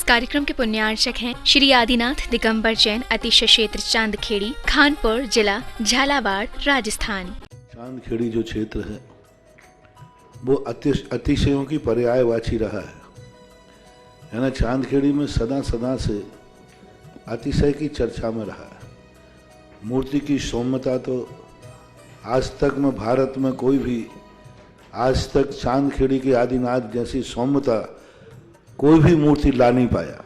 कार्यक्रम के पुण्यार्चक हैं श्री आदिनाथ दिगंबर जैन अतिशय क्षेत्र चांदखेड़ी, खानपुर जिला, झालावाड़, राजस्थान। चांदखेड़ी जो क्षेत्र है वो अतिशयों की पर्यायवाची रहा है ना। चांदखेड़ी में सदा से अतिशय की चर्चा में रहा है। मूर्ति की सौम्यता तो आज तक में भारत में कोई भी आज तक चांदखेड़ी के आदिनाथ जैसी सौम्यता कोई भी मूर्ति ला नहीं पाया।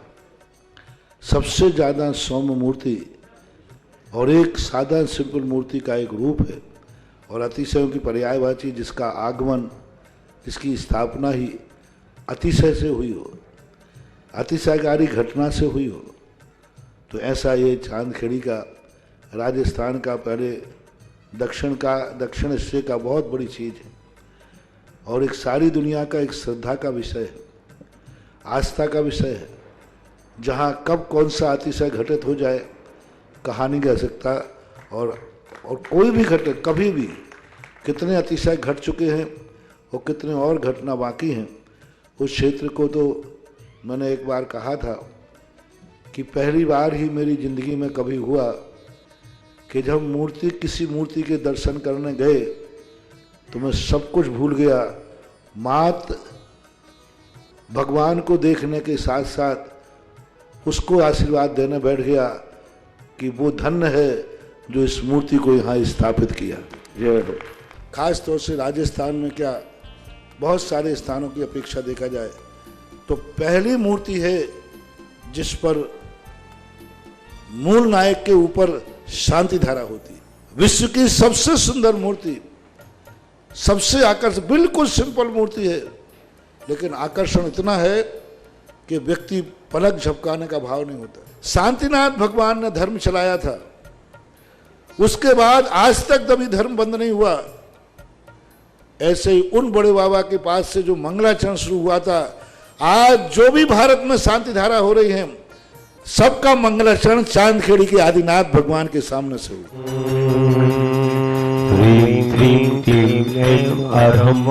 सबसे ज़्यादा सौम्य मूर्ति और एक सादा सिंपल मूर्ति का एक रूप है और अतिशयों की पर्यायवाची जिसका आगमन, जिसकी स्थापना ही अतिशय से हुई हो, अतिशयकारी घटना से हुई हो, तो ऐसा ये चांदखेड़ी का राजस्थान का पहले दक्षिण हिस्से का बहुत बड़ी चीज़ है और एक सारी दुनिया का एक श्रद्धा का विषय है, आस्था का विषय है। जहाँ कब कौन सा अतिशय घटित हो जाए कहा नहीं जा सकता और कोई भी घटना कभी भी कितने अतिशय घट चुके हैं और कितने और घटना बाकी हैं। उस क्षेत्र को तो मैंने एक बार कहा था कि पहली बार ही मेरी ज़िंदगी में कभी हुआ कि जब किसी मूर्ति के दर्शन करने गए तो मैं सब कुछ भूल गया। मात्र भगवान को देखने के साथ साथ उसको आशीर्वाद देने बैठ गया कि वो धन्य है जो इस मूर्ति को यहाँ स्थापित किया। खास तौर से राजस्थान में क्या बहुत सारे स्थानों की अपेक्षा देखा जाए तो पहली मूर्ति है जिस पर मूल नायक के ऊपर शांति धारा होती है। विश्व की सबसे सुंदर मूर्ति, सबसे आकर्षक, बिल्कुल सिंपल मूर्ति है लेकिन आकर्षण इतना है कि व्यक्ति पलक झपकाने का भाव नहीं होता। शांतिनाथ भगवान ने धर्म चलाया था, उसके बाद आज तक कभी धर्म बंद नहीं हुआ। ऐसे ही उन बड़े बाबा के पास से जो मंगलाचरण शुरू हुआ था, आज जो भी भारत में शांति धारा हो रही है सबका मंगलाचरण चांदखेड़ी के आदिनाथ भगवान के सामने से हुआ। ह्रीं ह्रीं क्लीं ऐं अरहं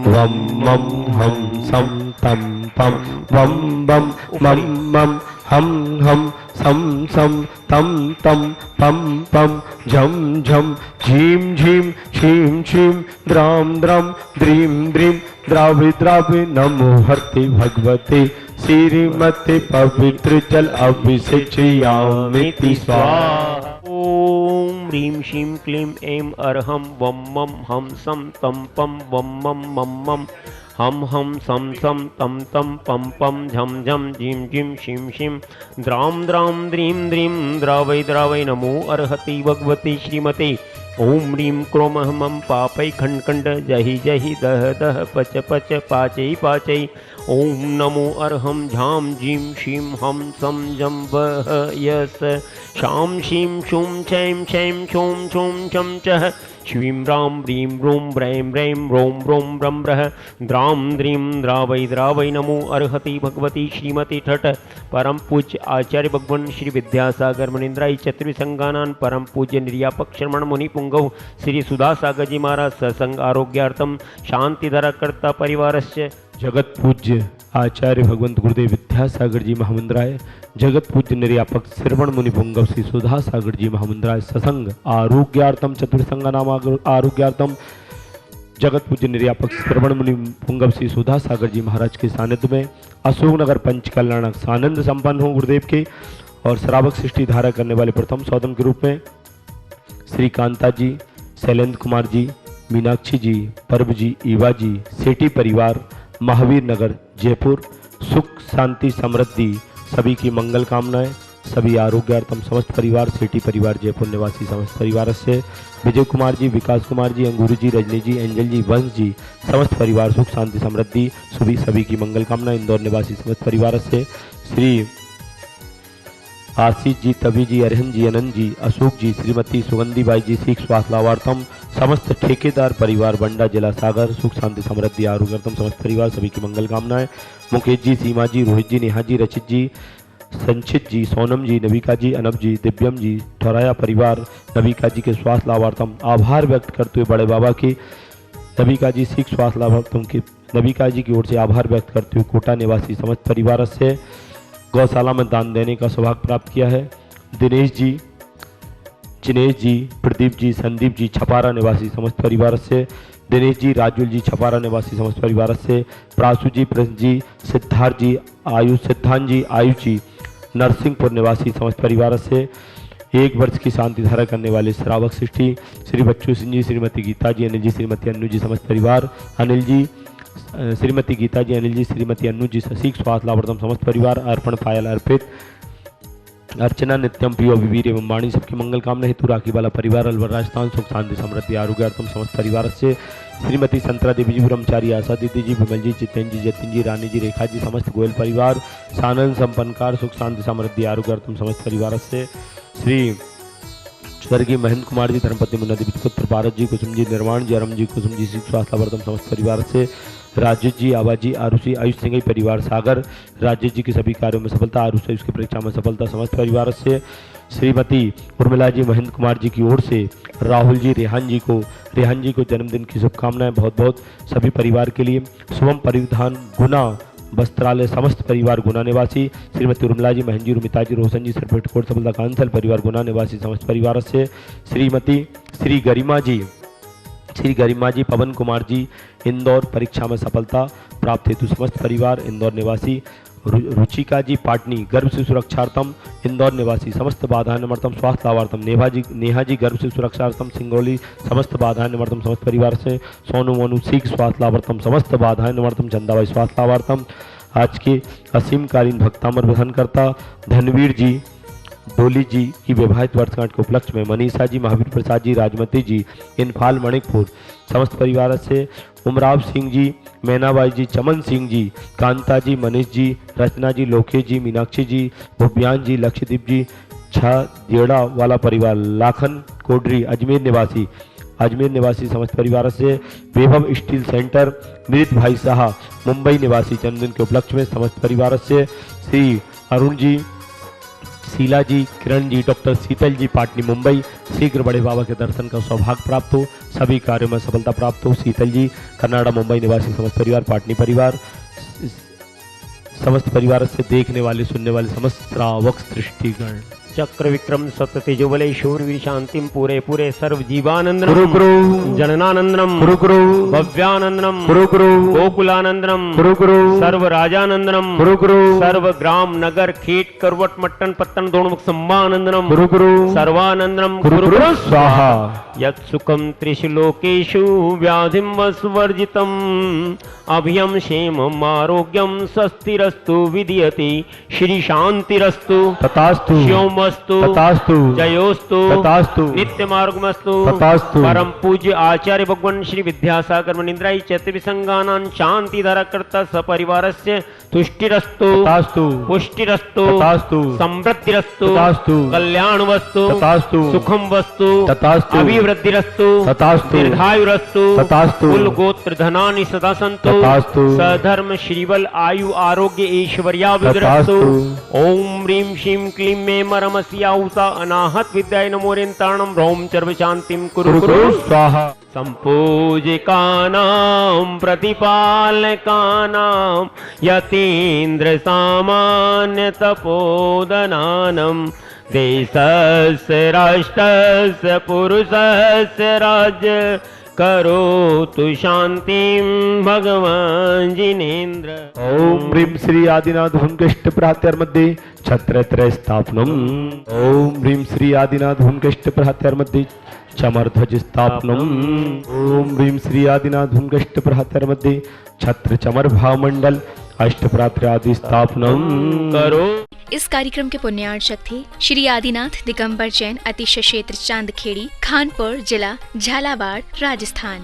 वम मम हम सम तम पम वम बम मम मम हम हम सम सम तम तम पम पम झम झम झीम झीम छीम छीम द्राम द्रम द्रीम द्रीम द्रावि द्रावि नमो हरति भगवते श्रीमते पवित्र जल अभिषेचयामि स्वाहा। ओम ह्रीं श्रीं क्लीं ऐं अरहं वम मम हम सम तम पम वम मम मम मम हम सम सम तम तम पम पम झम झम झीम झीम शिम शिम द्राम द्राम द्रीम द्रीम द्रावै द्रावै नमो अर्हति भगवती श्रीमते ओम ह्रीं क्रोम मम पापै खंड खंड जहि जहि दह दह पच पच पाचै पाचै ओम नमो अर्हं झाम झीम शीम हम सम जम वह यस शाम शीम शूम छैम छैम शोम शोम चम चह श्रीं राम ह्रीं रूं ब्रैं ब्रैं रों रों ब्रं ब्रह द्राम द्रीं द्रावै द्रावै नमो अर्हति भगवती श्रीमती ठट परम पूज्य आचार्य भगवान श्री विद्यासागर मुनीन्द्राय चतुर्संगानान परम पूज्य निर्यापक श्रमण मुनि पुंगव श्री सुधा सागर जी महाराज सत्संग आरोग्यार्थम शांतिधरा कर्ता परिवारस्य जगत पूज्य आचार्य भगवंत गुरुदेव विद्यासागर जी महामंदिराय, जगत पूज्य निर्यापक श्रवण मुनि पुंगव श्री सुधा सागर जी महामंदिराय सत्संग आरोग्यार्थम चतुर्संग नाम आरोग्यार्थम जगत पूज्य निर्यापक श्रवण मुनि पुंगव श्री सुधा सागर जी महाराज के सानिध्य में अशोकनगर पंच कल्याणक सानंद संपन्न हो गुरुदेव के और श्रावक सृष्टि धारा करने वाले प्रथम सौदम के रूप में श्री कांता जी, शैलेंद्र कुमार जी, मीनाक्षी जी, परब जी, ईवा जी, सेठी परिवार, महावीर नगर जयपुर, सुख शांति समृद्धि सभी की मंगल कामनाएं, सभी आरोग्यार्थम समस्त परिवार, सेठी परिवार जयपुर निवासी समस्त परिवार से विजय कुमार जी, विकास कुमार जी, अंगूरी जी, रजनी जी, एंजल जी, वंश जी समस्त परिवार सुख शांति समृद्धि सभी की मंगल कामना। इंदौर निवासी समस्त परिवार से श्री आशीष जी, तभी जी, अरहन जी, अनंत जी, अशोक जी, श्रीमती सुगंधी बाई जी सीख स्वास्थ्य लाभार्थम समस्त ठेकेदार परिवार बंडा जिला सागर सुख शांति समृद्धि आरोग्यार्थम समस्त परिवार सभी की मंगल कामनाएं। मुकेश जी, सीमा जी, रोहित जी, नेहा जी, रचित जी, संचित जी, सोनम जी, नविका जी, अनब जी, दिव्यम जी, ठौराया परिवार नविका जी के स्वास्थ्य लाभार्थम आभार व्यक्त करते हुए बड़े बाबा के नविका जी सीख स्वास्थ्य लाभार्थम के नविका जी की ओर से आभार व्यक्त करते हुए कोटा निवासी समस्त परिवार से गौशाला में दान देने का सौभाग्य प्राप्त किया है। दिनेश जी, जिनेश जी, प्रदीप जी, संदीप जी छपारा निवासी समस्त परिवार से, दिनेश जी, राजुल जी छपारा निवासी समस्त परिवार से, प्रासु जी, प्रिंस जी, सिद्धार्थ जी, सिद्धांत जी, आयुष जी नरसिंहपुर निवासी समस्त परिवार से, 1 वर्ष की शांति धारा करने वाले श्रावक सृष्टि श्री बच्चू सिंह जी, श्रीमती गीता जी, अनिल जी, श्रीमती अन्नू जी समस्त परिवार, अनिल जी, श्रीमती गीता जी, अनिल जी, श्रीमती अन्नू जी, ससीक स्वास्थ्य लाभार्थम समस्त परिवार, अर्पण पायल अर्पित, अर्चना नित्यम प्रियो विवीर एवं वाणी सबकी मंगल कामना हेतु राखी वाला परिवार, अलवर राजस्थान सुख शांति समृद्धि आरोग्यार्थम समस्त परिवार से, श्रीमती संतरा देवी जी, ब्रह्मचारी आशा दीदी जी, विमल जी, जितेंद्र जी, जतिन जी, रानी जी, रेखा जी समस्त गोयल परिवार, सानंद संपन्नकार सुख शांति समृद्धि आरोग्यार्थम समस्त परिवार से, श्री स्वर्गीय महेंद्र कुमार जी, धर्मपत्नी मुन्ना देवी पुत्र भारत जी, कुसुम जी, निर्वाण जी, अरम जी, कुसुम जी, स्वास्थ्य लाभार्थम समस्त परिवार से, राजेश जी, आवाज जी, आरुषि, आयुष सिंह परिवार सागर, राजेश जी के सभी कार्यों में सफलता, आरुष उसकी परीक्षा में सफलता समस्त परिवार से, श्रीमती उर्मिला जी, महेंद्र कुमार जी की ओर से राहुल जी, रेहान जी को जन्मदिन की शुभकामनाएं बहुत बहुत सभी परिवार के लिए। शुभम परिधान गुना वस्त्रालय समस्त परिवार गुना निवासी, श्रीमती उर्मिला जी, महेंद्र जी, रुमिता जी, रोशन जी, सर्टिफिकेट कोर्ट सफलता कांसल परिवार गुना निवासी समस्त परिवार से, श्रीमती श्री गरिमा जी, पवन कुमार जी इंदौर परीक्षा में सफलता प्राप्त हेतु समस्त परिवार इंदौर निवासी, रुचिका जी पाटनी गर्भ से सुरक्षार्थम इंदौर निवासी समस्त बाधा निमर्तम स्वास्थ्य लाभार्थम, नेहा जी गर्भ से सुरक्षार्थम सिंगरौली समस्त बाधा निमर्तम समस्त परिवार से, सोनू मोनू सीख स्वास्थ्य लाभार्थम समस्त बाधा निमर्तम, चंदाबाई स्वास्थ्य लाभार्थम। आज के असीमकालीन भक्तामर विधानकर्ता धनवीर जी डोली जी की विवाहित वर्षगांठ के उपलक्ष्य में मनीषा जी, महावीर प्रसाद जी, राजमती जी इन्फाल मणिकपुर समस्त परिवार से, उमराव सिंह जी, मैनाबाई जी, चमन सिंह जी, कांता जी, मनीष जी, रचना जी, लोकेश जी, मीनाक्षी जी, भुव्यान जी, लक्षदीप जी, छेड़ा वाला परिवार, लाखन कोडरी अजमेर निवासी समस्त परिवार से, वैभव स्टील सेंटर मृत भाई शाह मुंबई निवासी जन्मदिन के उपलक्ष्य में समस्त परिवार से, श्री अरुण जी, शीला जी, किरण जी, डॉक्टर शीतल जी पाटनी मुंबई, शीघ्र बड़े बाबा के दर्शन का सौभाग्य प्राप्त हो, सभी कार्यों में सफलता प्राप्त हो। शीतल जी कनाडा मुंबई निवासी समस्त परिवार, पाटनी परिवार समस्त परिवार से, देखने वाले सुनने वाले समस्त श्रावक सृष्टिगण, चक्र विक्रम सत्य तेजोबले शूरवीर शांतिम पूरे पूरे सर्व जीवानंदनम गुरु गुरु जननानंदनम गुरु गुरु भव्यानंदनम गुरु गुरु गोकुलानंदनम गुरु गुरु सर्व राजानंदनम गुरु गुरु सर्व ग्राम नगर खेत करवट मट्टन पत्तन दोणमुख सम्मानंदनम गुरु गुरु सर्वानंदनम गुरु गुरु स्वाहा। यत् सुखम त्रिषु लोकेषु व्याधिं वसवर्जितम् अभयं क्षेमम् आरोग्यं स्वस्तिरस्तु विधीयते श्री शांतिरस्तु तथास्तु शिवमस्तु तथास्तु जयोस्तु तथास्तु नित्यमार्गमस्तु तथास्तु। परम पूज्य आचार्य भगवान श्री विद्यासागर मुनीन्द्राय चतुर्विसंगानां शांतिधारा कर्ता सपरिवारस्य तुष्टिरस्तु तथास्तु पुष्टिरस्तु तथास्तु समृद्धिरस्तु तथास्तु कल्याणवस्तु तथास्तु सुखम वस्तु तथास्तु अभिवृद्धिरस्तु तथास्तु दीर्घायुरस्तु तथास्तु कुल गोत्र धनानि सदा सन्तु तथास्तु सधर्म श्रीबल आयु आरोग्य ऐश्वर्याभिवृद्धस्तु ओम ह्रीं श्रीं क्लीं मे मरमस्याहुता अनाहत विद्याय नमोरेन्ताणं ह्रौं सर्व शांतिं कुरु गुरु गुरु स्वाहा। संपूजिकानां प्रतिपालकानां यतीन्द्र सामान्य तपोदनानं देशस्य राष्ट्रस्य पुरुषस्य राज्य करोतु शांतिं भगवान जिनेन्द्र। ओम ह्रीं श्री आदिनाथ हुंकष्ट प्रात्यर मध्ये छत्रत्रय स्थापनम। ओम ह्रीं श्री आदिनाथ हुंकष्ट प्रात्यर मध्ये चमरध्वज स्थापनम। ओम ह्रीं श्री आदिनाथ हुंकष्ट प्रात्यर मध्ये छत्र चमर भावमंडल अष्टप्रात्र आदि स्थापनम करो। इस कार्यक्रम के पुण्यार्चक थे श्री आदिनाथ दिगंबर जैन, अतिशय क्षेत्र चांदखेड़ी, खानपुर जिला झालावाड़, राजस्थान।